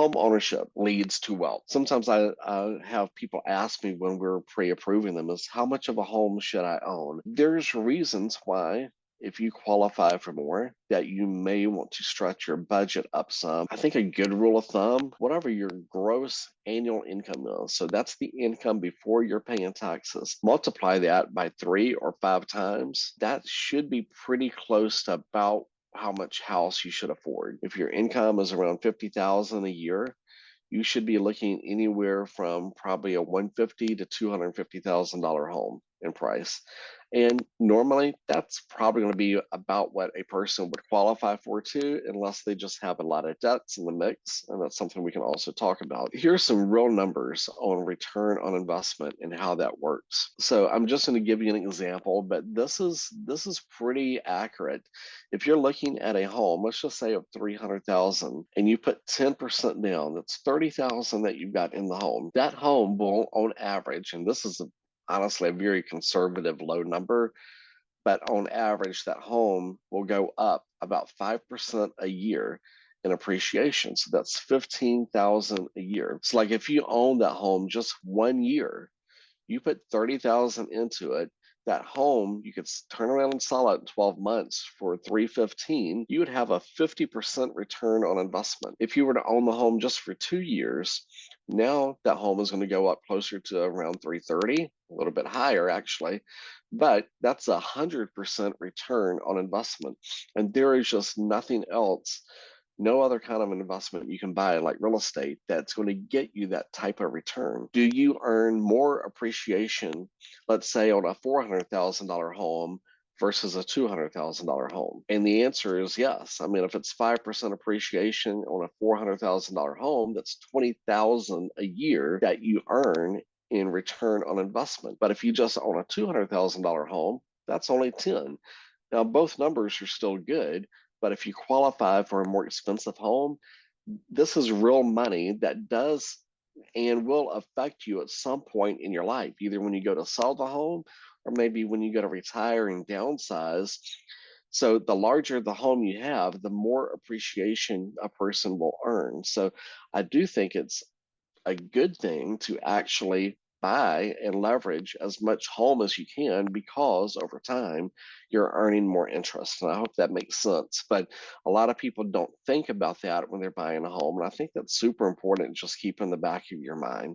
home ownership leads to wealth. Sometimes I have people ask me when we're pre-approving them is how much of a home should I own? There's reasons why if you qualify for more, that you may want to stretch your budget up some. I think a good rule of thumb, whatever your gross annual income is, so that's the income before you're paying taxes, multiply that by 3 or 5 times, that should be pretty close to about how much house you should afford. If your income is around 50,000 a year, you should be looking anywhere from probably a 150 to $250,000 home in price. And normally that's probably going to be about what a person would qualify for too, unless they just have a lot of debts in the mix. And that's something we can also talk about. Here's some real numbers on return on investment and how that works. So I'm just going to give you an example, but this is pretty accurate. If you're looking at a home, let's just say of 300,000, and you put 10% down, that's 30,000 that you've got in the home. That home will, on average, and this is honestly a very conservative low number, but on average, that home will go up about 5% a year in appreciation. So that's 15,000 a year. So like if you own that home just 1 year, you put 30,000 into it, that home you could turn around and sell it in 12 months for 315, you would have a 50% return on investment. If you were to own the home just for 2 years, now that home is going to go up closer to around 330, a little bit higher actually, but that's 100% return on investment. And there is just nothing else, no other kind of investment you can buy like real estate that's going to get you that type of return. Do you earn more appreciation, let's say on a $400,000 home versus a $200,000 home? And the answer is yes. I mean, if it's 5% appreciation on a $400,000 home, that's 20,000 a year that you earn in return on investment. But if you just own a $200,000 home, that's only 10. Now, both numbers are still good, but if you qualify for a more expensive home, this is real money that does and will affect you at some point in your life, either when you go to sell the home or maybe when you go to retire and downsize. So the larger the home you have, the more appreciation a person will earn. So I do think it's a good thing to actually buy and leverage as much home as you can, because over time you're earning more interest. And I hope that makes sense. But a lot of people don't think about that when they're buying a home. And I think that's super important to just keep in the back of your mind.